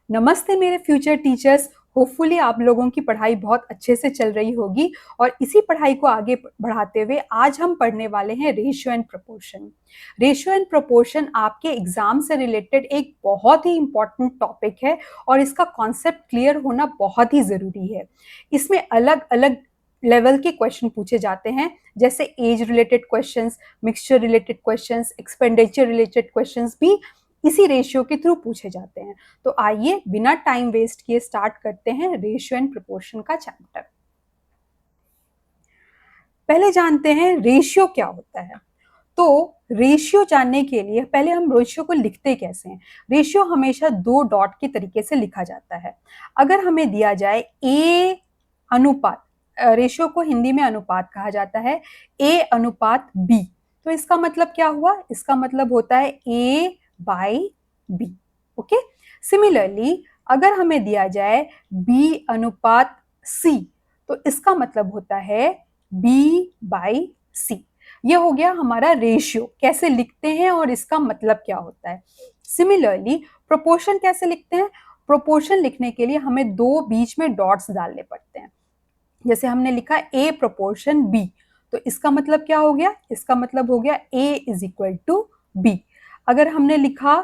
नमस्ते मेरे future teachers. Hopefully आप लोगों की पढ़ाई बहुत अच्छे से चल रही होगी और इसी पढ़ाई को आगे बढ़ाते हुए आज हम पढ़ने वाले हैं ratio and proportion. Ratio and proportion आपके एग्जाम से रिलेटेड एक बहुत ही इंपॉर्टेंट टॉपिक है और इसका कॉन्सेप्ट क्लियर होना बहुत ही ज़रूरी है। इसमें अलग अलग लेवल के क्वेश्चन पूछे जाते हैं, जैसे age related questions, mixture related questions, expenditure related questions भी इसी रेशियो के थ्रू पूछे जाते हैं। तो आइए बिना टाइम वेस्ट किए स्टार्ट करते हैं रेशियो एंड प्रोपोर्शन का चैप्टर। पहले जानते हैं रेशियो क्या होता है। तो रेशियो जानने के लिए पहले हम रेशियो को लिखते कैसे हैं। रेशियो हमेशा दो डॉट के तरीके से लिखा जाता है। अगर हमें दिया जाए ए अनुपात, रेशियो को हिंदी में अनुपात कहा जाता है, ए अनुपात बी, तो इसका मतलब क्या हुआ? इसका मतलब होता है ए बाई बी। ओके। सिमिलरली अगर हमें दिया जाए बी अनुपात सी, तो इसका मतलब होता है बी बाई सी। ये हो गया हमारा रेशियो, कैसे लिखते हैं और इसका मतलब क्या होता है। सिमिलरली प्रोपोर्शन कैसे लिखते हैं? प्रोपोर्शन लिखने के लिए हमें दो बीच में डॉट्स डालने पड़ते हैं। जैसे हमने लिखा ए प्रोपोर्शन बी, तो इसका मतलब क्या हो गया? इसका मतलब हो गया ए इज इक्वल टू बी। अगर हमने लिखा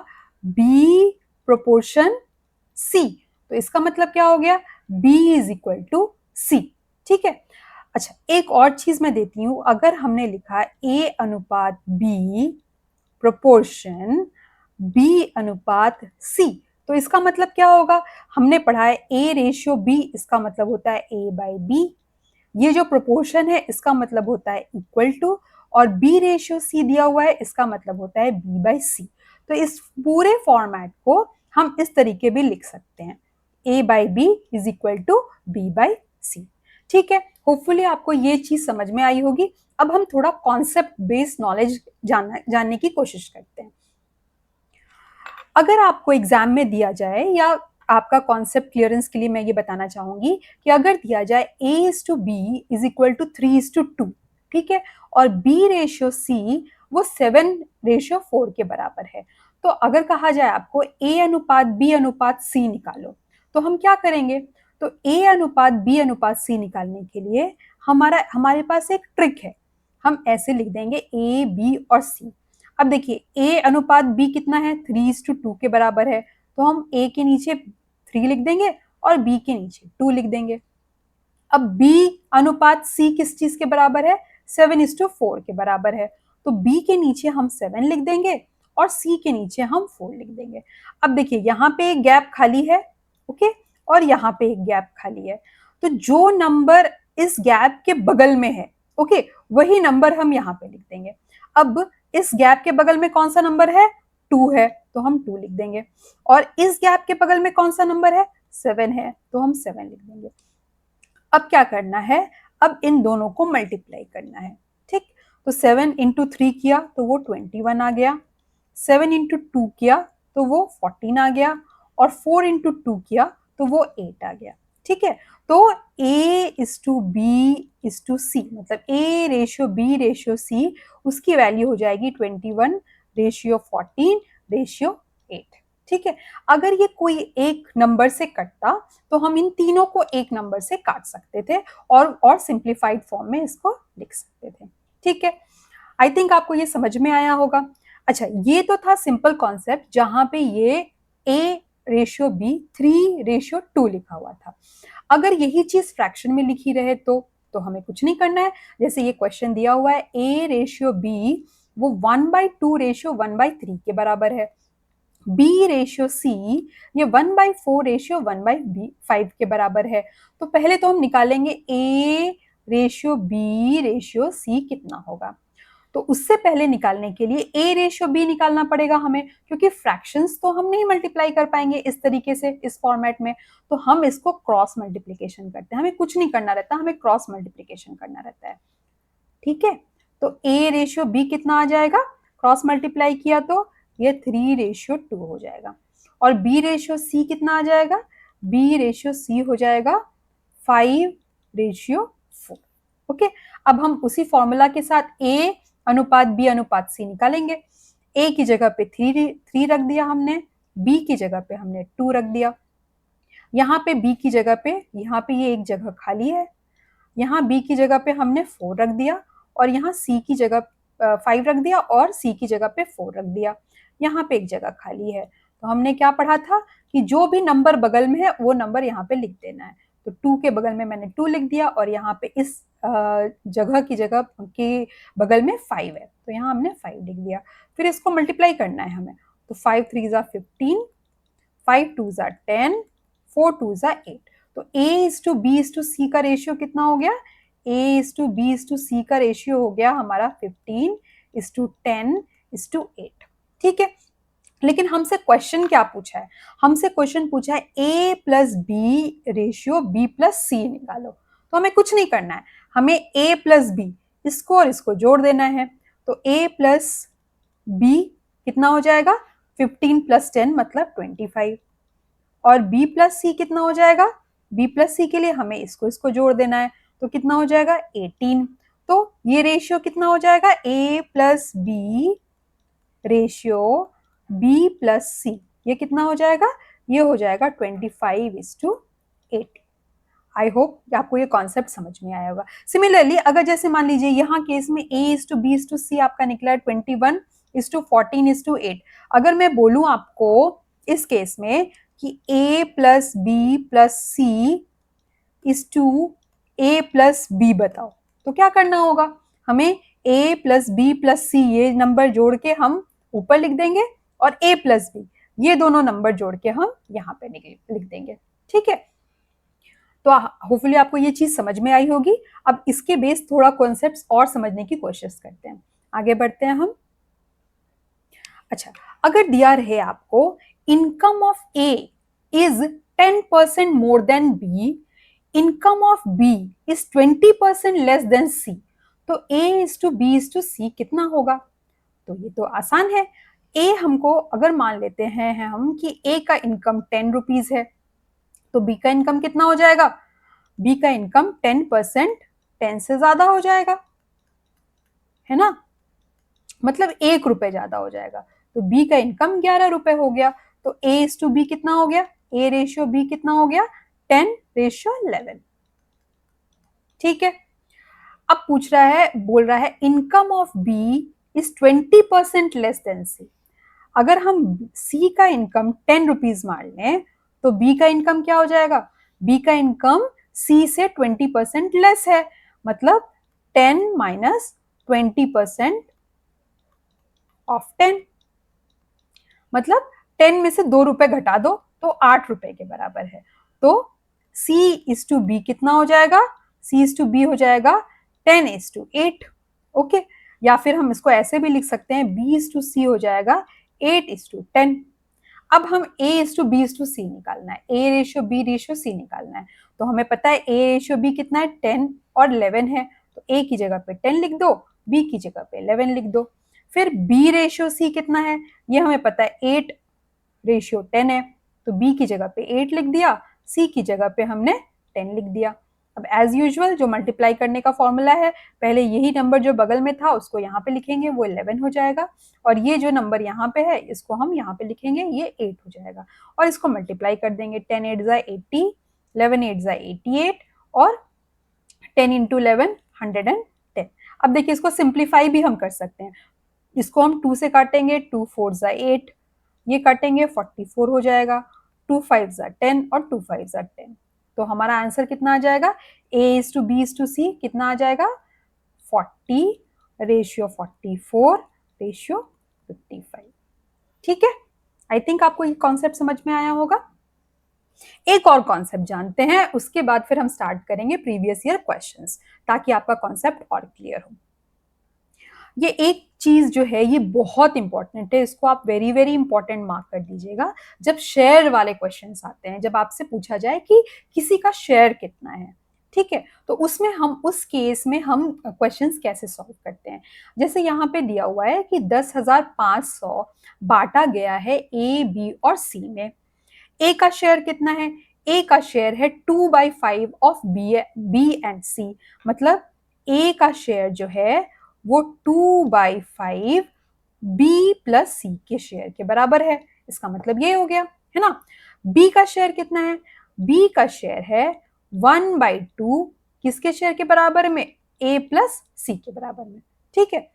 बी प्रोपोर्शन सी, तो इसका मतलब क्या हो गया? बी इज इक्वल टू सी। ठीक है। अच्छा, एक और चीज मैं देती हूं। अगर हमने लिखा ए अनुपात बी प्रोपोर्शन बी अनुपात सी, तो इसका मतलब क्या होगा? हमने पढ़ा है ए रेशियो बी, इसका मतलब होता है ए बाई बी। ये जो प्रोपोर्शन है इसका मतलब होता है इक्वल टू, और बी रेशियो सी दिया हुआ है, इसका मतलब होता है बी बाई सी। तो इस पूरे फॉर्मेट को हम इस तरीके भी लिख सकते हैं, A by B is equal to B by C. ठीक है। होपफुली आपको ये चीज समझ में आई होगी। अब हम थोड़ा कॉन्सेप्ट बेस्ड नॉलेज जानने की कोशिश करते हैं। अगर आपको एग्जाम में दिया जाए, या आपका कॉन्सेप्ट क्लियरेंस के लिए मैं ये बताना चाहूंगी कि अगर दिया जाए A is to B is equal to 3:2, ठीक है, और बी रेशियो सी वो 7:4 के बराबर है, तो अगर कहा जाए आपको ए अनुपात बी अनुपात सी निकालो, तो हम क्या करेंगे? तो ए अनुपात बी अनुपात सी निकालने के लिए हमारे पास एक ट्रिक है। हम ऐसे लिख देंगे ए बी और सी। अब देखिए ए अनुपात बी कितना है? 3:2 के बराबर है, तो हम ए के नीचे 3 लिख देंगे और बी के नीचे 2 लिख देंगे। अब बी अनुपात सी किस चीज के बराबर है? 7:4 के बराबर है, तो बी के नीचे हम 7 लिख देंगे और सी के नीचे हम 4 लिख देंगे। अब देखिए यहाँ पे एक गैप खाली है, ओके, और यहाँ पे एक गैप खाली है, तो जो नंबर इस गैप के बगल में है, ओके, वही नंबर हम यहाँ पे लिख देंगे। अब इस गैप के बगल में कौन सा नंबर है? 2 है, तो हम 2 लिख देंगे, और इस गैप के बगल में कौन सा नंबर है? 7 है, तो हम 7 लिख देंगे। अब क्या करना है? अब इन दोनों को मल्टीप्लाई करना है। ठीक, तो 7 इंटू 3 किया तो वो 21 आ गया, 7 इंटू 2 किया तो वो 14 आ गया, और 4 इंटू 2 किया तो वो 8 आ गया। ठीक है, तो A is to B is to C, मतलब A ratio B ratio C, उसकी वैल्यू हो जाएगी 21 रेशियो 14 रेशियो 8। ठीक है। अगर ये कोई एक नंबर से कटता तो हम इन तीनों को एक नंबर से काट सकते थे और सिंप्लीफाइड फॉर्म में इसको लिख सकते थे। ठीक है, आई थिंक आपको ये समझ में आया होगा। अच्छा, ये तो था सिंपल कॉन्सेप्ट जहां पे ये ए रेशियो बी 3:2 लिखा हुआ था। अगर यही चीज फ्रैक्शन में लिखी रहे तो हमें कुछ नहीं करना है। जैसे ये क्वेश्चन दिया हुआ है ए रेशियो बी वो 1/2 रेशियो 1/3 के बराबर है, बी रेशियो सी ये 1/4 रेशियो 1/5 के बराबर है। तो पहले तो हम निकालेंगे A ratio B ratio C कितना होगा। तो उससे पहले निकालने के लिए ए रेशियो बी निकालना पड़ेगा हमें, क्योंकि फ्रैक्शंस तो हम नहीं मल्टीप्लाई कर पाएंगे इस तरीके से इस फॉर्मेट में, तो हम इसको क्रॉस मल्टीप्लीकेशन करते हैं। हमें कुछ नहीं करना रहता, हमें क्रॉस मल्टीप्लीकेशन करना रहता है। ठीक है, तो ए रेशियो बी कितना आ जाएगा? क्रॉस मल्टीप्लाई किया तो ये 3:2 हो जाएगा, और बी रेशियो सी कितना आ जाएगा? बी रेशियो सी हो जाएगा 5:4। ओके, अब हम उसी फॉर्मूला के साथ ए अनुपात बी अनुपात सी निकालेंगे। ए की जगह पे 3 रख दिया हमने, बी की जगह पे हमने 2 रख दिया। यहाँ पे बी की जगह पे, यहाँ पे ये एक जगह खाली है, यहाँ बी की जगह पे हमने 4 रख दिया और यहाँ सी की जगह 5 रख दिया और सी की जगह पे 4 रख दिया, यहाँ पे एक जगह खाली है। तो हमने क्या पढ़ा था कि जो भी नंबर बगल में है वो नंबर यहाँ पे लिख देना है। तो 2 के बगल में मैंने 2 लिख दिया और यहाँ पे इस जगह की जगह के बगल में 5 है, तो यहाँ हमने 5 लिख दिया। फिर इसको मल्टीप्लाई करना है हमें, तो 5 3 ज़ा 15, 5 2 ज़ा 10, 4 2 ज़ा 8। तो A is to B is to C का रेशियो कितना हो गया? A is to B is to C का रेशियो हो गया हमारा 15 इज टू 10 इज टू 8। ठीक है, लेकिन हमसे क्वेश्चन क्या पूछा है? हमसे क्वेश्चन पूछा है A plus B ratio B plus C निकालो। तो हमें कुछ नहीं करना है, हमें A प्लस बी इसको और इसको जोड़ देना है। तो A प्लस बी कितना हो जाएगा? 15 प्लस 10 मतलब 25। और B प्लस सी कितना हो जाएगा? B प्लस सी के लिए हमें इसको इसको जोड़ देना है, तो कितना हो जाएगा? 18। तो ये रेशियो कितना हो जाएगा? A plus B ratio B plus C, ये कितना हो जाएगा? ये हो जाएगा 25:80। आई होप आपको ये कॉन्सेप्ट समझ में आया होगा। सिमिलरली अगर जैसे मान लीजिए यहाँ केस में A is to B is to C आपका निकला है 21:14:8। अगर मैं बोलूं आपको इस केस में कि A plus B plus C is to A plus B बताओ, तो क्या करना होगा? हमें A plus B plus C ये नंबर जोड़ के हम ऊपर लिख देंगे और A प्लस बी ये दोनों नंबर जोड़ के हम यहाँ पे लिख देंगे। ठीक है, तो होपफुली आपको ये चीज समझ में आई होगी। अब इसके बेस थोड़ा कॉन्सेप्ट्स और समझने की कोशिश करते हैं, आगे बढ़ते हैं हम। अच्छा, अगर दिया रहे आपको income of A is 10% more than B, income of B is 20% less than C, तो A is to B is to C कितना होगा? तो ये तो आसान है। ए हमको अगर मान लेते हैं हम कि ए का इनकम 10 रुपीज है, तो बी का इनकम कितना हो जाएगा? बी का इनकम 10% 10 से ज्यादा हो जाएगा, है ना, मतलब 1 रुपए ज्यादा हो जाएगा। तो बी का इनकम 11 रुपए हो गया। तो ए इज टू बी कितना हो गया? ए रेशियो बी कितना हो गया? 10:11। ठीक है, अब पूछ रहा है, बोल रहा है income of B is 20% less than C. अगर हम सी का इनकम 10 रुपीज मान लें, तो बी का इनकम क्या हो जाएगा? बी का इनकम सी से 20% लेस है, मतलब 10 माइनस 20% ऑफ 10, मतलब 10 में से 2 रुपए घटा दो तो 8 रुपए के बराबर है। तो सी इज टू बी कितना हो जाएगा? सी इज टू बी हो जाएगा 10:8। ओके, या फिर हम इसको ऐसे भी लिख सकते हैं, बी इज टू सी हो जाएगा 8:10। अब हम A is to B is to C निकालना है, A ratio B ratio C निकालना है। तो हमें पता है ए रेशियो बी कितना है? 10 और 11 है, तो ए की जगह पे 10 लिख दो, बी की जगह पे 11 लिख दो। फिर बी रेशियो सी कितना है? ये हमें पता है 8:10 है, तो बी की जगह पे 8 लिख दिया, सी की जगह पे हमने 10 लिख दिया। अब एज यूजुअल जो मल्टीप्लाई करने का फॉर्मूला है, पहले यही नंबर जो बगल में था उसको यहाँ पे लिखेंगे, वो 11 हो जाएगा, और ये जो नंबर यहाँ पे है इसको हम यहाँ पे लिखेंगे, ये 8 हो जाएगा, और इसको मल्टीप्लाई कर देंगे। 10 8 ज़ा 80, 11 8 ज़ा 88 और 10 इंटू 11 110। अब देखिए इसको सिंप्लीफाई भी हम कर सकते हैं, इसको हम 2 से काटेंगे, 2 4 ज़ा 8, ये काटेंगे 44 हो जाएगा, 2 5 ज़ा 10 और 2 5 ज़ा 10। तो हमारा आंसर कितना आ जाएगा? A is to B is to C कितना आ जाएगा? 40 रेशियो 44 रेशियो 55। ठीक है, आई थिंक आपको ये कॉन्सेप्ट समझ में आया होगा। एक और कॉन्सेप्ट जानते हैं, उसके बाद फिर हम स्टार्ट करेंगे प्रीवियस ईयर क्वेश्चंस, ताकि आपका कॉन्सेप्ट और क्लियर हो। ये एक चीज जो है ये बहुत इंपॉर्टेंट है, इसको आप वेरी वेरी इंपॉर्टेंट मार्क कर दीजिएगा। जब शेयर वाले क्वेश्चंस आते हैं, जब आपसे पूछा जाए कि किसी का शेयर कितना है, ठीक है, तो उसमें हम उस केस में हम क्वेश्चंस कैसे सॉल्व करते हैं। जैसे यहाँ पे दिया हुआ है कि 10,500 बांटा गया है ए बी और सी में। ए का शेयर कितना है? ए का शेयर है 2/5 ऑफ बी एंड सी, मतलब ए का शेयर जो है वो 2/5 बी प्लस सी के शेयर के बराबर है। इसका मतलब ये हो गया, है ना। बी का शेयर कितना है? बी का शेयर है 1/2 किसके शेयर के बराबर में, ए प्लस सी के बराबर में। ठीक है,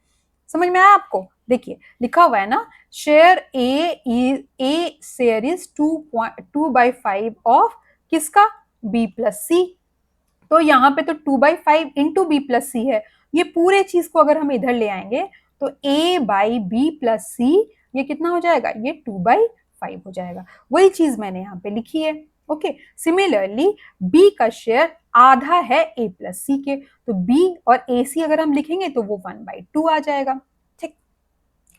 समझ में आया आपको? देखिए लिखा हुआ है ना, share A share is 2/5 of किसका, बी प्लस सी। तो यहाँ पे तो 2/5 इंटू बी प्लस सी है, ये पूरे चीज को अगर हम इधर ले आएंगे तो a by B plus C ये कितना हो जाएगा, ये 2/5 हो जाएगा। वही चीज मैंने यहाँ पे लिखी है। ओके, सिमिलरली b का शेयर आधा है a प्लस सी के, तो b और ac अगर हम लिखेंगे तो वो 1/2 आ जाएगा। ठीक,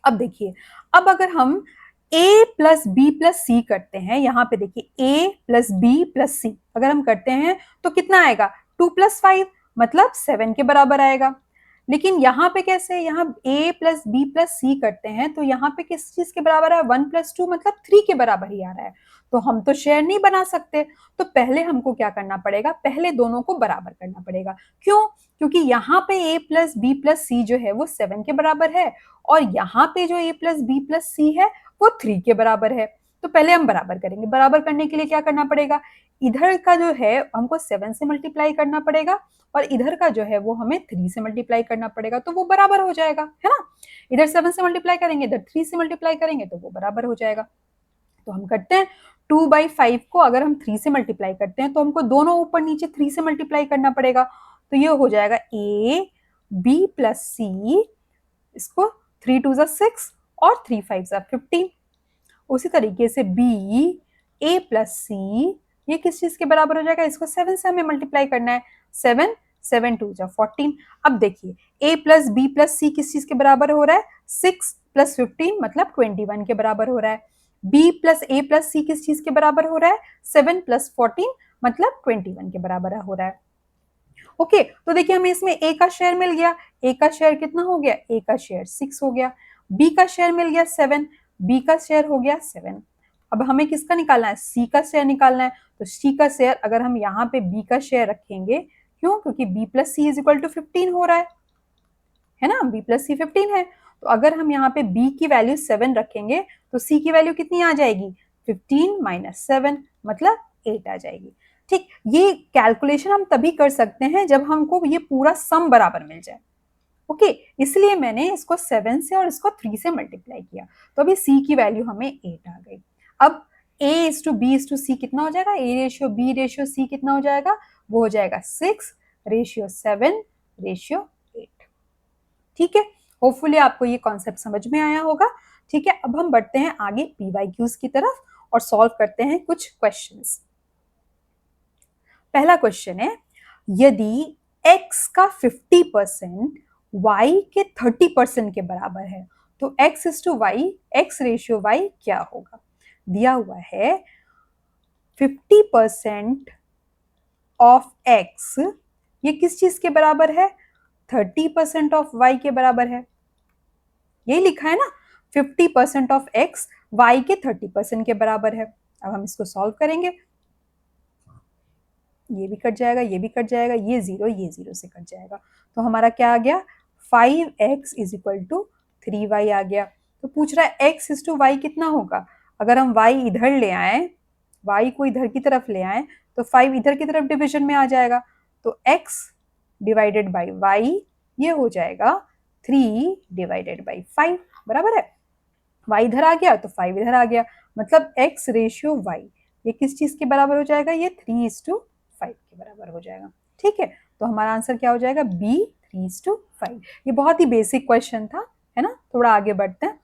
अब देखिए, अब अगर हम a प्लस बी प्लस सी करते हैं, यहाँ पे देखिए a प्लस बी प्लस सी अगर हम करते हैं तो कितना आएगा, 2 + 5 मतलब 7 के बराबर आएगा। लेकिन यहाँ पे कैसे, यहाँ a प्लस बी प्लस सी करते हैं तो यहाँ पे किस चीज के बराबर है, 1 + 2 मतलब 3 के बराबर ही आ रहा है। तो हम तो शेयर नहीं बना सकते, तो पहले हमको क्या करना पड़ेगा, पहले दोनों को बराबर करना पड़ेगा। क्यों? क्योंकि यहाँ पे a प्लस बी प्लस सी जो है वो 7 के बराबर है, और यहाँ पे जो a प्लस बी प्लस सी है वो 3 के बराबर है। तो पहले हम बराबर करेंगे। बराबर करने के लिए क्या करना पड़ेगा, इधर का जो है हमको 7 से मल्टीप्लाई करना पड़ेगा, और इधर का जो है वो हमें 3 से मल्टीप्लाई करना पड़ेगा, तो वो बराबर हो जाएगा, है ना। इधर 7 से मल्टीप्लाई करेंगे, इधर 3 से मल्टीप्लाई करेंगे तो वो बराबर हो जाएगा। तो हम करते हैं 2/5 को अगर हम 3 से मल्टीप्लाई करते हैं तो हमको दोनों ऊपर नीचे 3 से मल्टीप्लाई करना पड़ेगा, तो ये हो जाएगा a b प्लस सी, इसको 3 2 6 और 3 5 15। उसी तरीके से b a प्लस सी ये किस चीज के बराबर हो जाएगा, इसको 7 से हमें मल्टीप्लाई करना है, 7 7 2 14। अब देखिए a प्लस बी प्लस सी किस चीज के बराबर हो रहा है, 6 + 15 मतलब 21 के बराबर हो रहा है। b प्लस a प्लस सी किस चीज के बराबर हो रहा है, 7 + 14 मतलब 21 के बराबर हो रहा है। ओके, तो देखिए हमें इसमें a का शेयर मिल गया, a का शेयर कितना हो गया, a का शेयर 6 हो गया। b का शेयर मिल गया 7, b का शेयर हो गया 7। अब हमें किसका निकालना है, c का शेयर निकालना है। तो c का शेयर अगर हम यहाँ पे b का शेयर रखेंगे, क्यों, क्योंकि b plus C is equal to 15 हो रहा है ना, b प्लस सी 15 है। तो अगर हम यहाँ पे b की वैल्यू 7 रखेंगे तो c की वैल्यू कितनी आ जाएगी, 15 - 7 मतलब 8 आ जाएगी। ठीक, ये कैलकुलेशन हम तभी कर सकते हैं जब हमको ये पूरा सम बराबर मिल जाए। ओके, इसलिए मैंने इसको 7 से और इसको 3 से मल्टीप्लाई किया, तो अभी c की वैल्यू हमें 8 आ गई। अब a:b:c कितना हो जाएगा, a:b:c कितना हो जाएगा, वो हो जाएगा 6:7:8। ठीक है, होपफुली आपको ये कॉन्सेप्ट समझ में आया होगा। ठीक है, अब हम बढ़ते हैं आगे PYQs की तरफ और सॉल्व करते हैं कुछ क्वेश्चंस। पहला क्वेश्चन है, यदि x का 50% y के 30% के बराबर है तो x:y x रेशियो y क्या होगा। दिया हुआ है 50% ऑफ x, ये किस चीज के बराबर है, 30% ऑफ y के बराबर है। यही लिखा है ना, 50% ऑफ x y के 30% के बराबर है। अब हम इसको सॉल्व करेंगे, ये भी कट जाएगा, ये भी कट जाएगा, ये 0 से कट जाएगा, तो हमारा क्या आ गया, 5x = 3y आ गया। तो पूछ रहा है x:y कितना होगा। अगर हम y इधर ले आए, y को इधर की तरफ ले आए तो 5 इधर की तरफ डिवीजन में आ जाएगा, तो x डिवाइडेड बाई y ये हो जाएगा 3 डिवाइडेड बाई 5, बराबर है। y इधर आ गया तो 5 इधर आ गया, मतलब x रेशियो y ये किस चीज के बराबर हो जाएगा, ये 3:5 के बराबर हो जाएगा। ठीक है, तो हमारा आंसर क्या हो जाएगा, B 3:5। ये बहुत ही बेसिक क्वेश्चन था, है ना। थोड़ा आगे बढ़ते हैं।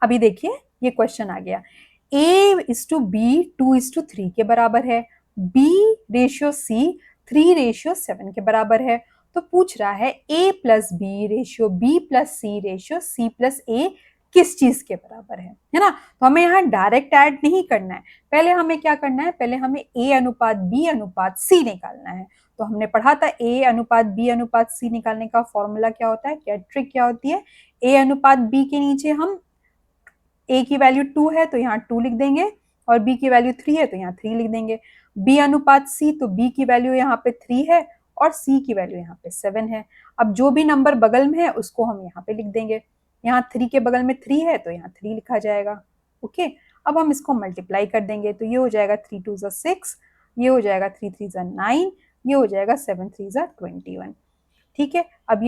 अभी देखिए ये क्वेश्चन आ गया, A:B 2:3 के बराबर है, B:C 3:7 के बराबर है। तो पूछ रहा है A+B ratio B+C ratio C+A किस चीज के बराबर है ना। तो हमें यहाँ डायरेक्ट ऐड नहीं करना है, पहले हमें क्या करना है, पहले हमें A:B:C निकालना है। तो हमने पढ़ा था A:B:C निकालने का फॉर्मूला क्या होता है, क्या ट्रिक क्या होती है, A:B के नीचे हम a की वैल्यू 2 है तो यहाँ 2 लिख देंगे, और b की वैल्यू 3 है तो यहाँ 3 लिख देंगे। B:C तो b की वैल्यू यहाँ पे 3 है और c की वैल्यू यहाँ पे 7 है। अब जो भी नंबर बगल में है उसको हम यहाँ पे लिख देंगे, यहाँ 3 के बगल में 3 है तो यहाँ 3 लिखा जाएगा। ओके, अब हम इसको मल्टीप्लाई कर देंगे तो ये हो जाएगा 3 2 6, ये हो जाएगा 3 3 9, ये हो जाएगा 7 3 21। ठीक है, अब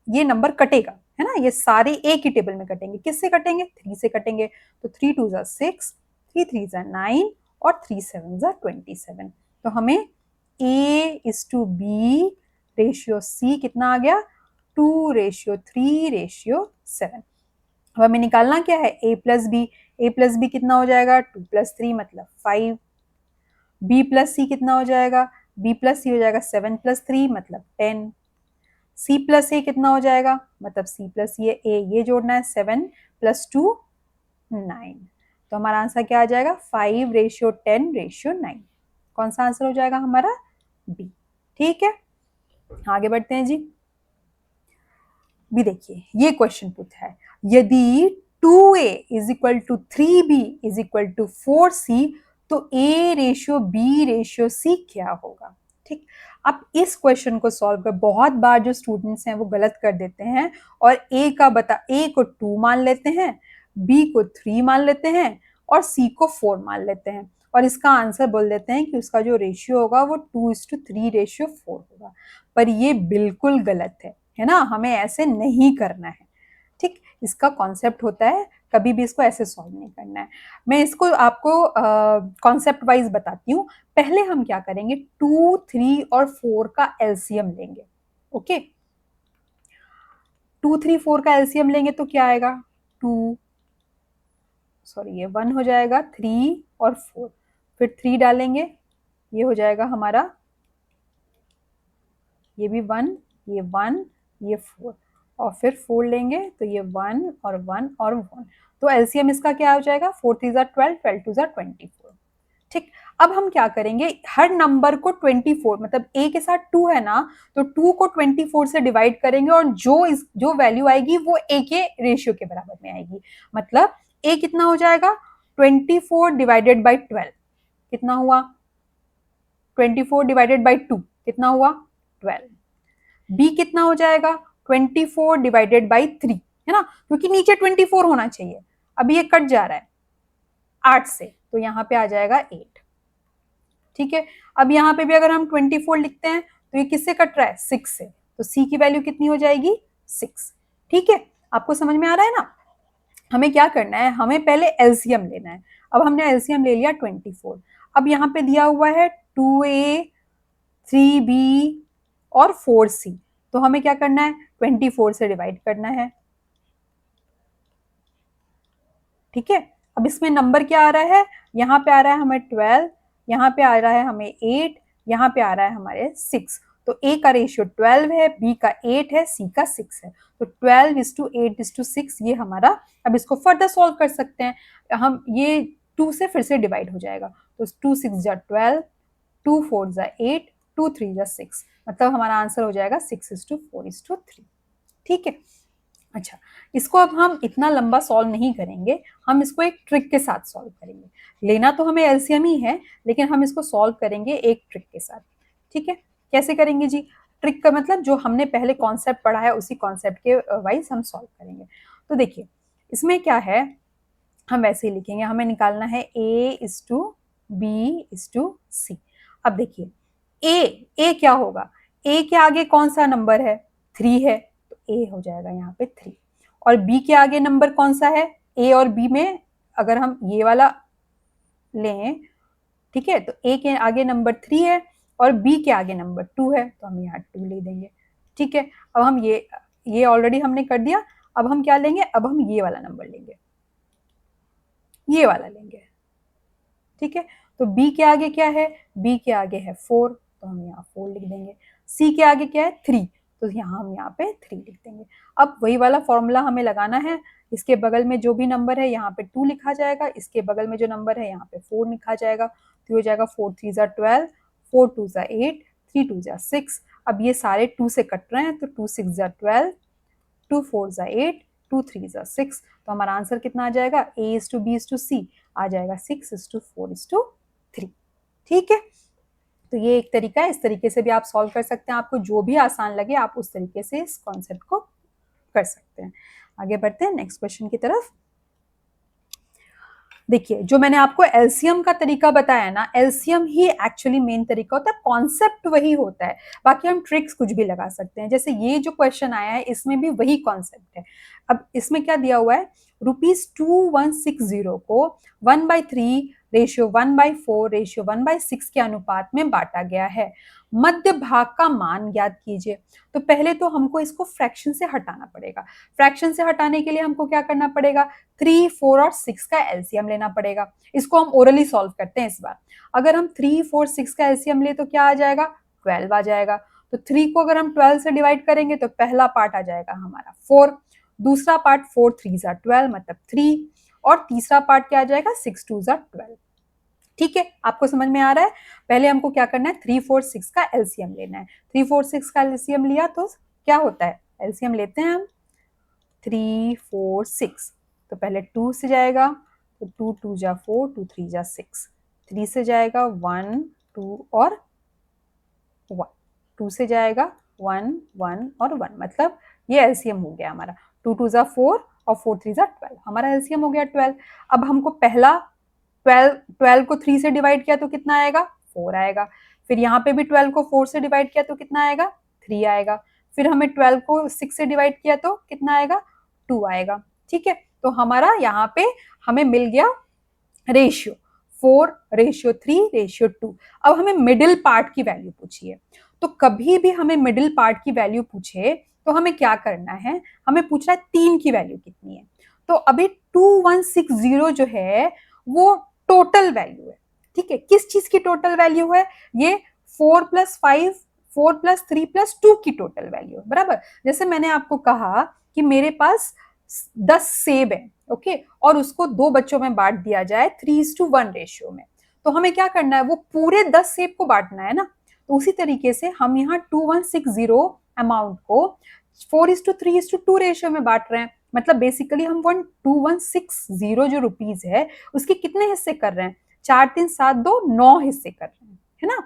ये नंबर कटेगा, है ना, ये सारे एक ही टेबल में कटेंगे। किससे कटेंगे? 3 से कटेंगे। तो 3 2 6, 3 3 9 और 3 7 27। तो हमें A:B रेशियो C कितना आ गया? 2:3:7। अब हमें निकालना क्या है? A plus B. A plus B कितना हो जाएगा? 2 प्लस 3 मतलब 5। B प्लस C कितना हो जाएगा? B प्लस C हो जाएगा 7 प्लस 3 मतलब 10। C प्लस ए कितना हो जाएगा? मतलब C प्लस ये जोड़ना है 7 प्लस 2 9। तो हमारा आंसर क्या आ जाएगा? 5:10:9। कौन सा आंसर हो जाएगा हमारा? बी। ठीक है, आगे बढ़ते हैं जी। भी देखिए, ये क्वेश्चन पूछा है, यदि 2a is equal to 3b is equal to 4c तो A:B:C क्या होगा? ठीक, अब इस क्वेश्चन को सॉल्व कर, बहुत बार जो स्टूडेंट्स हैं वो गलत कर देते हैं और A को 2 मान लेते हैं, B को 3 मान लेते हैं और C को 4 मान लेते हैं और इसका आंसर बोल देते हैं कि उसका जो रेशियो होगा वो 2:3:4 होगा। पर ये बिल्कुल गलत है ना, हमें ऐसे नहीं करना है। ठीक, इसका कॉन्सेप्ट होता है, कभी भी इसको ऐसे सॉल्व नहीं करना है। मैं इसको आपको कॉन्सेप्ट वाइज बताती हूँ। पहले हम क्या करेंगे, 2, 3 और 4 का एलसीएम लेंगे। ओके, 2, 3, 4 का एलसीएम लेंगे तो क्या आएगा? ये 1 हो जाएगा, 3 और 4, फिर 3 डालेंगे, ये हो जाएगा हमारा, ये भी 1, ये 1, ये 4 और फिर 4 लेंगे तो ये 1 और 1 और 1। तो एलसीएम इसका क्या हो जाएगा? 4 3 12, 12 2 24। ठीक, अब हम क्या करेंगे, हर नंबर को 24, मतलब a के साथ 2 है ना, तो 2 को 24 से डिवाइड करेंगे और जो वैल्यू आएगी वो a के रेशियो के बराबर में आएगी। मतलब a कितना हो जाएगा? 24 डिवाइडेड बाई 12 कितना हुआ? 24 डिवाइडेड बाई 2 कितना हुआ? 12। b कितना हो जाएगा? 24 डिवाइडेड बाई 3, है ना, क्योंकि नीचे 24 होना चाहिए। अब ये कट जा रहा है 8 से, तो यहाँ पे आ जाएगा 8। ठीक है, अब यहाँ पे भी अगर हम 24 लिखते हैं तो ये किससे कट रहा है? 6 से, तो c की वैल्यू कितनी हो जाएगी? 6। ठीक है, आपको समझ में आ रहा है ना? हमें क्या करना है, हमें पहले एलसीएम लेना है। अब हमने एलसीएम ले लिया 24। अब यहाँ पे दिया हुआ है 2a, 3b और 4c, तो हमें क्या करना है? 24 से डिवाइड करना है। ठीक है, अब इसमें नंबर क्या आ रहा है? यहाँ पे आ रहा है हमें 12, यहाँ पे आ रहा है हमें 8, यहाँ पे आ रहा है हमारे 6। तो a का रेशियो 12 है, b का 8 है, c का 6 है। तो 12:8:6 ये हमारा। अब इसको फर्दर सॉल्व कर सकते हैं हम, ये 2 से फिर से डिवाइड हो जाएगा। तो 2 6 12, 2 4 8, 2 3 6, मतलब हमारा आंसर हो जाएगा 6:4:3। ठीक है, अच्छा, इसको अब हम इतना लंबा सॉल्व नहीं करेंगे, हम इसको एक ट्रिक के साथ सॉल्व करेंगे। लेना तो हमें एलसीएम ही है, लेकिन हम इसको सॉल्व करेंगे एक ट्रिक के साथ। ठीक है, कैसे करेंगे जी? ट्रिक का मतलब जो हमने पहले कॉन्सेप्ट पढ़ा है उसी कॉन्सेप्ट के वाइज हम सॉल्व करेंगे। तो देखिए, इसमें क्या है, हम वैसे ही लिखेंगे, हमें निकालना है A:B:C। अब देखिए, ए क्या होगा? ए के आगे कौन सा नंबर है? 3 है, तो ए हो जाएगा यहाँ पे 3। और बी के आगे नंबर कौन सा है? ए और बी में अगर हम ये वाला लें, ठीक है, तो ए के आगे नंबर 3 है और बी के आगे नंबर 2 है, तो हम यहाँ 2 ले देंगे। ठीक है, अब हम ये ऑलरेडी हमने कर दिया। अब हम क्या लेंगे? अब हम ये वाला नंबर लेंगे, ये वाला लेंगे। ठीक है, तो b के आगे क्या है? b के आगे है 4, तो हम यहाँ 4 लिख देंगे। c के आगे क्या है? 3, तो यहाँ हम यहाँ पे 3 लिख देंगे। अब वही वाला फॉर्मूला हमें लगाना है, इसके बगल में जो भी नंबर है यहाँ पे 2 लिखा जाएगा, इसके बगल में जो नंबर है यहाँ पे 4 लिखा जाएगा। तो हो जाएगा 4 3 12, 4 2 8, 3 2 6। अब ये सारे 2 से कट रहे हैं, तो 2 6 12, 2 4 8, 2 3 6। तो हमारा आंसर कितना आ जाएगा? A:B:C आ जाएगा 6:4:3। ठीक है, तो ये एक तरीका है, इस तरीके से भी आप सॉल्व कर सकते हैं। आपको जो भी आसान लगे आप उस तरीके से इस कॉन्सेप्ट को कर सकते हैं। आगे बढ़ते हैं नेक्स्ट क्वेश्चन की तरफ। देखिए, जो मैंने आपको एलसीएम का तरीका बताया ना, एलसीएम ही एक्चुअली मेन तरीका होता है, कॉन्सेप्ट वही होता है, बाकी हम ट्रिक्स कुछ भी लगा सकते हैं। जैसे ये जो क्वेश्चन आया है इसमें भी वही कॉन्सेप्ट है। अब इसमें क्या दिया हुआ है, ₹2160 को 1/3 रेशियो 1/4 रेशियो 1/6 के अनुपात में बांटा गया है। मध्य भाग का मान ज्ञात कीजिए। तो पहले तो हमको इसको फ्रैक्शन से हटाना पड़ेगा। फ्रैक्शन से हटाने के लिए हमको क्या करना पड़ेगा, 3, 4 और 6 का एलसीएम लेना पड़ेगा। इसको हम ओरली सॉल्व करते हैं इस बार। अगर हम 3, 4, 6 का एलसीएम ले तो क्या आ जाएगा, 12 आ जाएगा। तो 3 को अगर हम 12 से डिवाइड करेंगे तो पहला पार्ट आ जाएगा हमारा 4, दूसरा पार्ट 4 3 जा 12 मतलब 3, और तीसरा पार्ट क्या आ जाएगा 6 2 जा 12। ठीक है, आपको समझ में आ रहा है। पहले हमको क्या करना है, 3, 4, 6 का एलसीएम लेना है। 3, 4, 6 का एलसीएम लिया तो क्या होता है, एलसीएम लेते हैं हम 3, 4, 6, तो पहले 2 से जाएगा, तो 2 2 जा 4, 2 3 जा 6, 3 से जाएगा 1 2 और 1, 2 से जाएगा 1 1 और 1, मतलब ये एलसीएम हो गया हमारा। 2 2 जा 4 और 4 3 जा 12, हमारा एलसीएम हो गया 12। अब हमको पहला 12 को 3 से डिवाइड किया तो कितना आएगा, 4 आएगा। फिर यहाँ पे भी 12 को 4 से डिवाइड किया तो कितना आएगा, 3 आएगा। फिर हमें 12 को 6 से डिवाइड किया तो कितना आएगा, 2 आएगा। ठीक है, तो हमारा यहाँ पे हमें मिल गया रेशियो 4 रेशियो 3 रेशियो 2। अब हमें मिडिल पार्ट की वैल्यू पूछिए। तो कभी भी हमें मिडिल पार्ट की वैल्यू पूछे तो हमें क्या करना है, हमें पूछ रहा है 3 की वैल्यू कितनी है। तो अभी 2160 जो है वो टोटल वैल्यू है। ठीक है, किस चीज की टोटल वैल्यू है, ये 4 + 5 4 + 3 + 2 की टोटल वैल्यू है, बराबर। जैसे मैंने आपको कहा कि मेरे पास 10 सेब है, ओके, और उसको 2 बच्चों में बांट दिया जाए 3:1 रेशियो में, तो हमें क्या करना है, वो पूरे 10 सेब को बांटना है ना। तो उसी तरीके से हम यहाँ 2160 अमाउंट को 4:3:2 रेशियो में बांट रहे हैं। मतलब बेसिकली हम 2160 जो रुपीज है उसके कितने हिस्से कर रहे हैं, 4 3 7 2 9 हिस्से कर रहे हैं, है ना।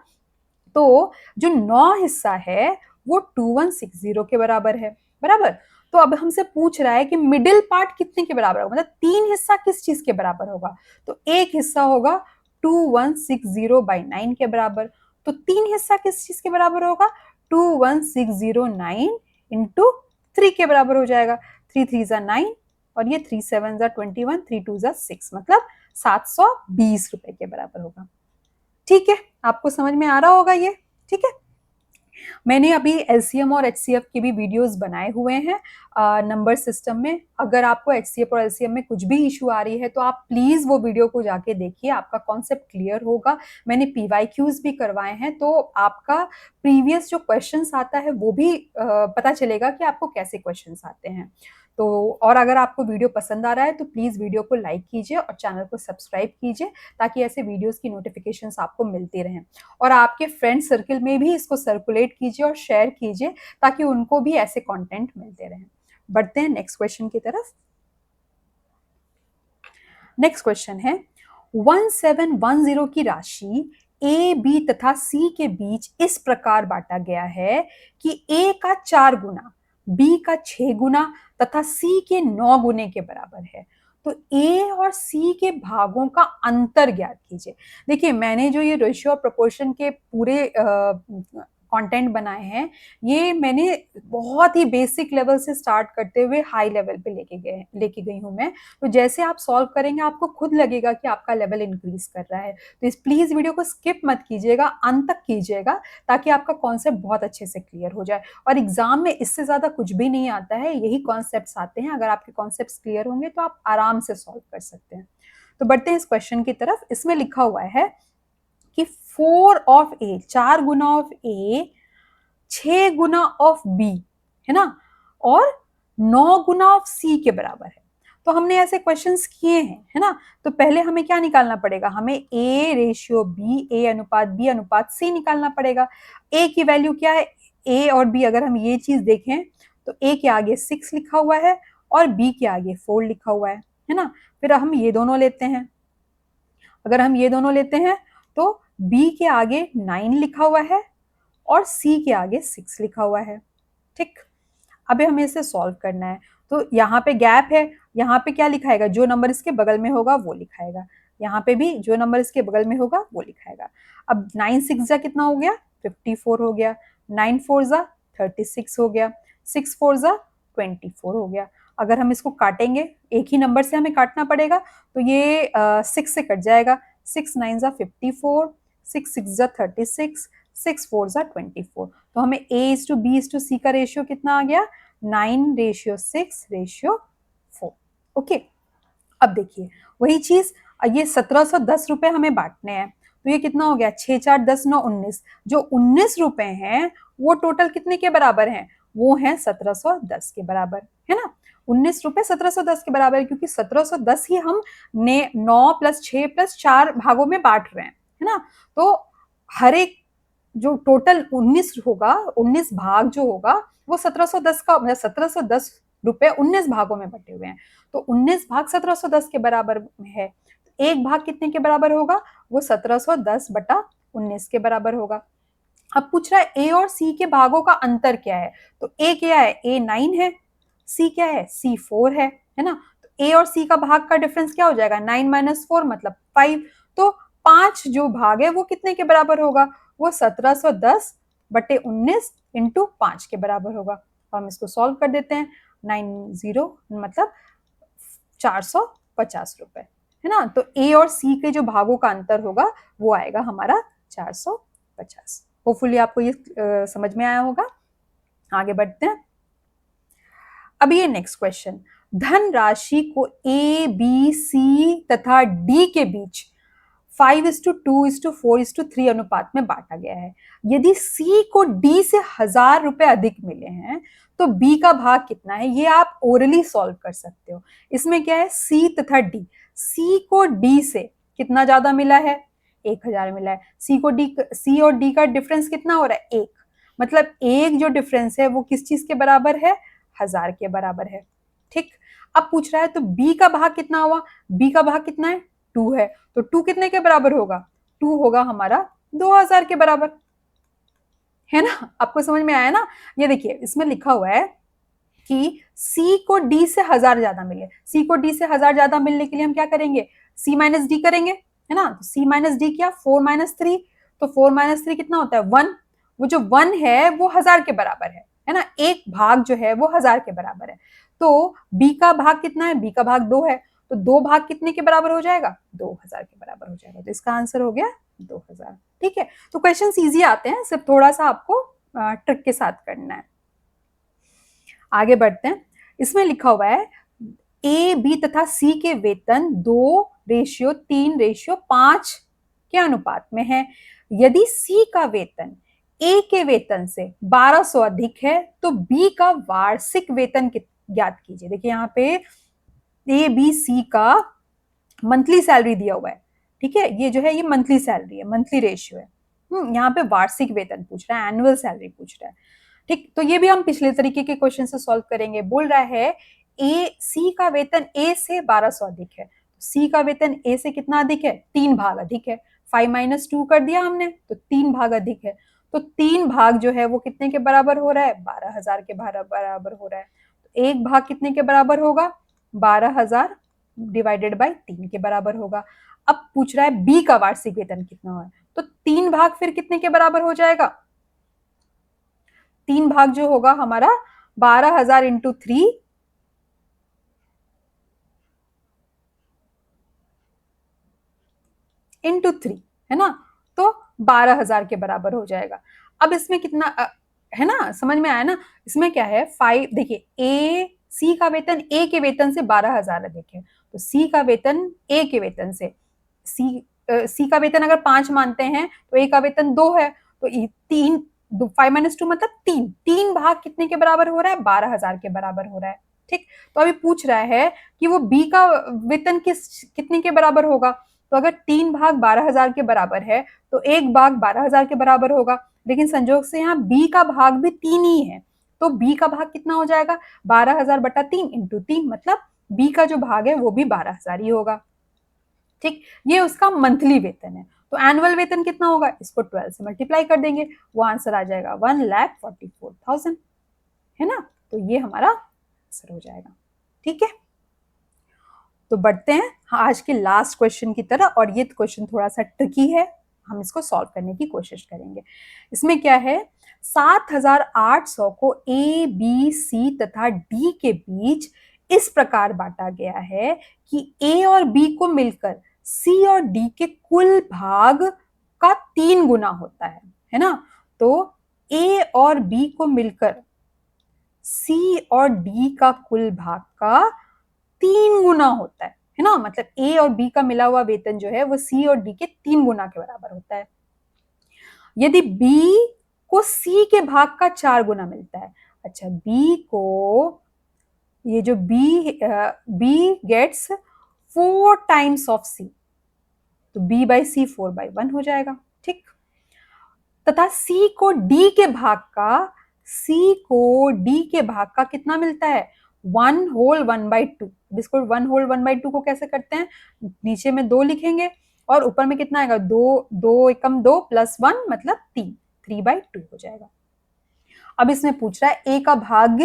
तो जो 9 हिस्सा है वो 2160 के बराबर है, बराबर। तो अब हमसे पूछ रहा है कि मिडिल पार्ट कितने के बराबर होगा, मतलब 3 हिस्सा किस चीज के बराबर होगा। तो एक हिस्सा होगा 2160/9 के बराबर। तो 3 हिस्सा किस चीज के बराबर होगा, 21609 इंटू 3 के बराबर हो जाएगा। 3 3 जा 9 और ये 3 7 जा 21, 3 2 जा 6, मतलब 720 रुपए के बराबर होगा। ठीक है, आपको समझ में आ रहा होगा ये। ठीक है, मैंने अभी एलसीएम और एचसीएफ के भी वीडियोस बनाए हुए हैं नंबर सिस्टम में। अगर आपको एचसीएफ और एलसीएम में कुछ भी इशू आ रही है तो आप प्लीज वो वीडियो को जाके देखिए, आपका कॉन्सेप्ट क्लियर होगा। मैंने पीवाईक्यूज भी करवाए हैं, तो आपका प्रीवियस जो क्वेश्चंस आता है वो भी पता चलेगा कि आपको कैसे क्वेश्चंस आते हैं। तो और अगर आपको वीडियो पसंद आ रहा है तो प्लीज वीडियो को लाइक कीजिए और चैनल को सब्सक्राइब कीजिए, ताकि ऐसे वीडियोस की नोटिफिकेशंस आपको मिलती रहें। और आपके फ्रेंड सर्कल में भी इसको सर्कुलेट कीजिए और शेयर कीजिए, ताकि उनको भी ऐसे कंटेंट मिलते रहें। बढ़ते हैं नेक्स्ट क्वेश्चन की तरफ। नेक्स्ट क्वेश्चन है, 1710 की राशि ए बी तथा सी के बीच इस प्रकार बांटा गया है कि ए का 4 गुना, बी का 6 गुना तथा सी के 9 गुने के बराबर है। तो ए और सी के भागों का अंतर ज्ञात कीजिए। देखिए, मैंने जो ये रेशियो और प्रोपोर्शन के पूरे कंटेंट बनाए हैं, ये मैंने बहुत ही बेसिक लेवल से स्टार्ट करते हुए हाई लेवल पे लेके गई हूँ मैं। तो जैसे आप सॉल्व करेंगे आपको खुद लगेगा कि आपका लेवल इंक्रीज कर रहा है। तो इस प्लीज वीडियो को स्किप मत कीजिएगा, अंत तक कीजिएगा, ताकि आपका कॉन्सेप्ट बहुत अच्छे से क्लियर हो जाए। और एग्जाम में इससे ज्यादा कुछ भी नहीं आता है, यही कॉन्सेप्ट आते हैं। अगर आपके कॉन्सेप्ट क्लियर होंगे तो आप आराम से सॉल्व कर सकते हैं। तो बढ़ते हैं इस क्वेश्चन की तरफ। इसमें लिखा हुआ है कि 4 ऑफ ए, 4 गुना ऑफ ए 6 गुना ऑफ बी, है ना, और 9 गुना ऑफ सी के बराबर है। तो हमने ऐसे क्वेश्चंस किए हैं, है ना। तो पहले हमें क्या निकालना पड़ेगा, हमें ए रेशियो बी, ए अनुपात बी अनुपात सी निकालना पड़ेगा। ए की वैल्यू क्या है, ए और बी अगर हम ये चीज देखें तो ए के आगे 6 लिखा हुआ है और बी के आगे 4 लिखा हुआ है ना। फिर हम ये दोनों लेते हैं, अगर हम ये दोनों लेते हैं तो बी के आगे 9 लिखा हुआ है और सी के आगे 6 लिखा हुआ है। ठीक, अब हमें इसे सॉल्व करना है। तो यहाँ पे गैप है, यहाँ पे क्या लिखाएगा, जो नंबर इसके बगल में होगा वो लिखाएगा, यहाँ पे भी जो नंबर इसके बगल में होगा वो लिखाएगा। अब 9 6 जा कितना हो गया, 54 हो गया, 9 4 जा 36 हो गया, 6 4 जा 24 हो गया। अगर हम इसको काटेंगे, एक ही नंबर से हमें काटना पड़ेगा, तो ये 6 से कट जाएगा, 6 9 जा 54, 6 6 जा 36, 6 4 जा 24। तो हमें A:B:C का रेशियो कितना आ गया, 9:6:4। ओके, अब देखिए वही चीज, ये 1710 रुपए हमें बांटने हैं, तो ये कितना हो गया, 6 4 10 9 19। जो 19 रुपए हैं वो टोटल कितने के बराबर हैं, वो हैं 1710 के बराबर, है ना। 19 रुपए 1710 के बराबर है, क्योंकि 1710 ही हम ने 9 + 6 + 4 भागों में बांट रहे हैं, है ना। तो हर एक जो टोटल 19 होगा, 19 भाग जो होगा वो 1710 का, 1710 रुपए 19 भागों में बटे हुए हैं, तो 19 भाग 1710 के बराबर है। एक भाग कितने के बराबर होगा, वो 1710 बटा 19 के बराबर होगा। अब पूछ रहा है ए और सी के भागों का अंतर क्या है, तो ए क्या है, ए 9 है, सी क्या है, सी 4 है ना। तो ए और सी का भाग का डिफरेंस क्या हो जाएगा, 9 - 4 मतलब 5। तो 5 जो भाग है वो कितने के बराबर होगा, वो 1710 बटे 19 इंटू 5 के बराबर होगा। तो हम इसको सॉल्व कर देते हैं, 90 मतलब 450 रुपए, है ना। तो ए और सी के जो भागों का अंतर होगा वो आएगा हमारा 450। होपफुली आपको ये समझ में आया होगा। आगे बढ़ते हैं। अब ये नेक्स्ट क्वेश्चन, धन राशि को ए बी सी तथा डी के बीच 5:2:4:3 अनुपात में बांटा गया है। यदि सी को डी से 1000 रुपए अधिक मिले हैं तो बी का भाग कितना है, ये आप ओरली सॉल्व कर सकते हो। इसमें क्या है, सी तथा डी, सी को डी से कितना ज्यादा मिला है, 1000 मिला है। सी और डी का डिफरेंस कितना हो रहा है, 1, मतलब एक जो डिफरेंस है वो किस चीज के बराबर है, 1000 के बराबर है। ठीक, अब पूछ रहा है तो बी का भाग कितना हुआ, बी का भाग कितना है, 2 है, तो 2 कितने के बराबर होगा, 2 होगा हमारा 2000 के बराबर, है ना। आपको समझ में आया ना। ये देखिए इसमें लिखा हुआ है कि सी को डी से 1000 ज्यादा मिले, सी को डी से 1000 ज्यादा मिलने के लिए हम क्या करेंगे, सी माइनस डी करेंगे, है ना। तो सी माइनस डी क्या, 4 - 3, तो 4 - 3 कितना होता है, 1। वो जो 1 है वो 1000 के बराबर है ना। एक भाग जो है वो 1000 के बराबर है। तो बी का भाग कितना है, बी का भाग 2 है, तो 2 भाग कितने के बराबर हो जाएगा, 2000 के बराबर हो जाएगा। तो इसका आंसर हो गया 2000। ठीक है, तो क्वेश्चन इजी आते हैं, सिर्फ थोड़ा सा आपको ट्रिक के साथ करना है। आगे बढ़ते हैं। इसमें लिखा हुआ है ए बी तथा सी के वेतन 2:3:5 के अनुपात में है। यदि सी का वेतन ए के वेतन से 1200 अधिक है तो बी का वार्षिक वेतन ज्ञात कीजिए। देखिए यहाँ पे ए बी सी का मंथली सैलरी दिया हुआ है, ठीक है, ये जो है ये मंथली सैलरी है, मंथली रेशियो है। यहाँ पे वार्षिक वेतन पूछ रहा है, एनुअल सैलरी पूछ रहा है। ठीक, तो ये भी हम पिछले तरीके के क्वेश्चन से सॉल्व करेंगे। बोल रहा है ए सी का वेतन ए से 1200 अधिक है, सी का वेतन ए से कितना अधिक है, 3 भाग अधिक है। 5 - 2 कर दिया हमने, तो 3 भाग अधिक है, तो 3 भाग जो है वो कितने के बराबर हो रहा है, 12000 के बराबर हो रहा है। तो एक भाग कितने के बराबर होगा, 12000 डिवाइडेड बाई 3 के बराबर होगा। अब पूछ रहा है बी का वार्षिक वेतन कितना है, तो 3 भाग फिर कितने के बराबर हो जाएगा, 3 भाग जो होगा हमारा 12000 इंटू 3 इंटू 3, है ना, तो 12000 के बराबर हो जाएगा। अब इसमें कितना है ना, समझ में आया ना। इसमें क्या है, 5, देखिए ए सी का वेतन ए के वेतन से 12000 अधिक है, तो सी का वेतन ए के वेतन से, सी का वेतन अगर 5 मानते हैं तो ए का वेतन 2 है, तो 3, 5 - 2 मतलब 3, 3 भाग कितने के बराबर हो रहा है, 12000 के बराबर हो रहा है। ठीक, तो अभी पूछ रहा है कि वो बी का वेतन कितने के बराबर होगा, तो अगर 3 भाग 12000 के बराबर है तो एक भाग 12000 के बराबर होगा, लेकिन संजोग से यहाँ बी का भाग भी 3 ही है, तो बी का भाग कितना हो जाएगा, 12000 बटा 3 इंटू 3, मतलब बी का जो भाग है वो भी 12000 ही होगा। ठीक, ये उसका मंथली वेतन है। तो एनुअल वेतन कितना होगा, इसको 12 से मल्टीप्लाई कर देंगे, वो आंसर आ जाएगा 1,44,000, है ना। तो ये हमारा आंसर हो जाएगा। ठीक है, तो बढ़ते हैं आज के लास्ट क्वेश्चन की तरह, और ये क्वेश्चन थोड़ा सा ट्रिकी है, हम इसको सॉल्व करने की कोशिश करेंगे। इसमें क्या है, 7800 को ए बी सी तथा डी के बीच इस प्रकार बांटा गया है कि ए और बी को मिलकर सी और डी के कुल भाग का 3 गुना होता है ना। तो ए और बी को मिलकर सी और डी का कुल भाग का 3 गुना होता है ना। मतलब ए और बी का मिला हुआ वेतन जो है वो सी और डी के 3 गुना के बराबर होता है। यदि बी को सी के भाग का 4 गुना मिलता है, अच्छा बी को, ये जो बी गेट्स 4 टाइम्स ऑफ सी, तो बी बाई सी 4/1 हो जाएगा, ठीक। तथा सी को डी के भाग का कितना मिलता है, 1 होल 1/2। इसको 1 होल 1/2 को कैसे करते हैं, नीचे में 2 लिखेंगे और ऊपर में कितना आएगा, 2 एकम 2 प्लस 1 मतलब 3/2 हो जाएगा। अब इसमें पूछ रहा है ए का भाग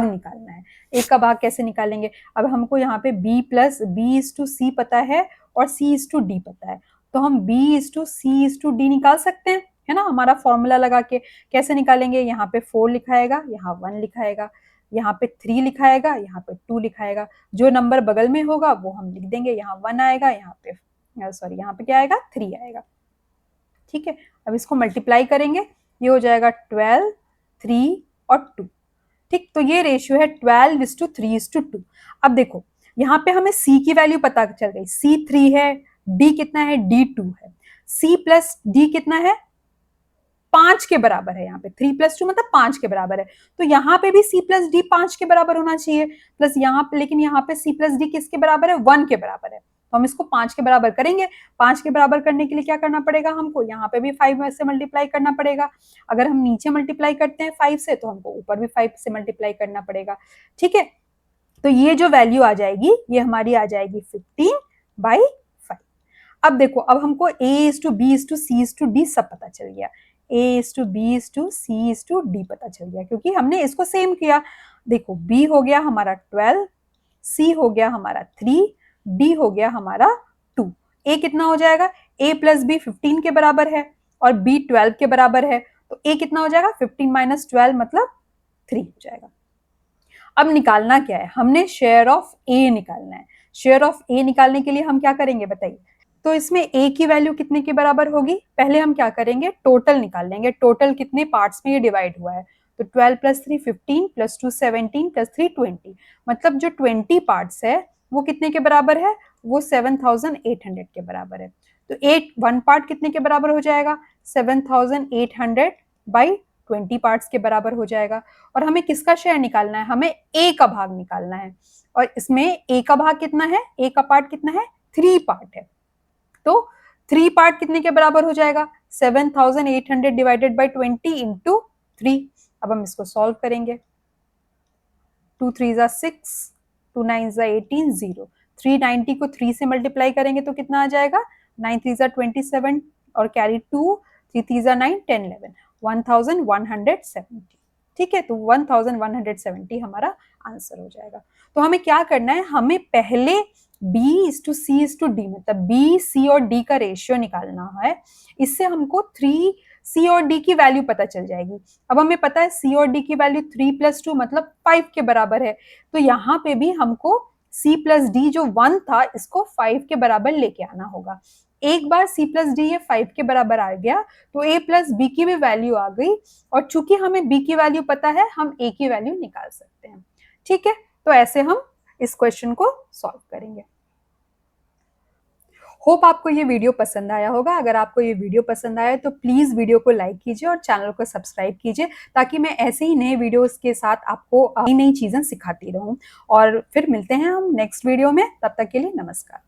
निकालना है। ए का भाग कैसे निकालेंगे, अब हमको यहाँ पे B+B/C पता है और C/D पता है, तो हम B/C/D निकाल सकते हैं, है ना। हमारा फॉर्मूला लगा के कैसे निकालेंगे, यहाँ पे 4 लिखाएगा, यहाँ 1 लिखाएगा, यहाँ पे 3 लिखाएगा, यहाँ पे 2 लिखाएगा, जो नंबर बगल में होगा वो हम लिख देंगे, यहाँ 1 आएगा, यहाँ पे क्या आएगा, 3 आएगा, ठीक है। अब इसको मल्टीप्लाई करेंगे, ये हो जाएगा 12, 3 और 2, ठीक। तो ये रेशियो है 12:3:2। अब देखो यहाँ पे हमें C की वैल्यू पता चल गई, C 3 है, D कितना है, D 2 है, C प्लस D कितना है, 5 के बराबर है। यहाँ पे 3 + 2 मतलब 5 के बराबर है, तो यहाँ पे भी C प्लस D 5 के बराबर होना चाहिए, प्लस यहाँ पे, लेकिन यहाँ पे C प्लस D किसके बराबर है, 1 के बराबर है, तो हम इसको 5 के बराबर करेंगे। 5 के बराबर करने के लिए क्या करना पड़ेगा हमको, यहाँ पे भी 5 से मल्टीप्लाई करना पड़ेगा। अगर हम नीचे मल्टीप्लाई करते हैं 5 से, तो हमको ऊपर भी 5 से मल्टीप्लाई करना पड़ेगा, ठीक है। तो ये जो वैल्यू आ जाएगी, ये हमारी आ जाएगी 15/5। अब देखो, अब हमको A/B/C/D सब पता चल गया, A/B/C/D पता चल गया, क्योंकि हमने इसको सेम किया। देखो B हो गया हमारा 12, C हो गया हमारा 3, D हो गया हमारा 2। A कितना हो जाएगा, A + B 15 के बराबर है और B 12 के बराबर है, तो A कितना हो जाएगा, 15 - 12 मतलब 3 हो जाएगा। अब निकालना क्या है, हमने शेयर ऑफ A निकालना है। शेयर ऑफ A निकालने के लिए हम क्या करेंगे बताइए, तो इसमें A की वैल्यू कितने के बराबर होगी, पहले हम क्या करेंगे, टोटल निकाल लेंगे, टोटल कितने पार्ट्स में ये डिवाइड हुआ है, तो 12 + 3 15 + 2 17 + 3 20, मतलब जो 20 पार्ट्स है वो कितने के बराबर है, वो 7800 के बराबर है। तो 1 पार्ट कितने के बराबर हो जाएगा, 7800/20 पार्ट्स के बराबर हो जाएगा। और हमें किसका शेयर निकालना है, हमें A का भाग निकालना है, और इसमें A का भाग कितना है, A का पार्ट कितना है, 3 पार्ट है, तो 3 पार्ट कितने के बराबर हो जाएगा, 7800 डिवाइडेड बाई 20 इंटू 3। अब हम इसको सॉल्व करेंगे, 2 3 6, 2 9 18, 0। 390 को 3 से मल्टीप्लाई करेंगे तो कितना आ जाएगा, 9 3 27 और कैरी 2, 3 3 9 10 11, 1170, ठीक है। तो 1170 हमारा आंसर हो जाएगा। तो हमें क्या करना है, हमें पहले B/C/D मतलब B, C और D का रेशियो निकालना है। इससे हमको 3 C और D की वैल्यू पता चल जाएगी। अब हमें पता है C और D की वैल्यू 3 + 2 मतलब 5 के बराबर है, तो यहाँ पे भी हमको C + D जो 1 था इसको 5 के बराबर लेके आना होगा। एक बार C + D ये 5 के बराबर आ गया तो A + B की भी वैल्यू आ गई, और चूंकि हमें B की वैल्यू पता है हम A की वैल्यू निकाल सकते हैं, ठीक है। तो ऐसे हम इस क्वेश्चन को सॉल्व करेंगे। होप आपको ये वीडियो पसंद आया होगा। अगर आपको ये वीडियो पसंद आया तो प्लीज़ वीडियो को लाइक कीजिए और चैनल को सब्सक्राइब कीजिए, ताकि मैं ऐसे ही नए वीडियोस के साथ आपको नई नई चीज़ें सिखाती रहूं। और फिर मिलते हैं हम नेक्स्ट वीडियो में, तब तक के लिए नमस्कार।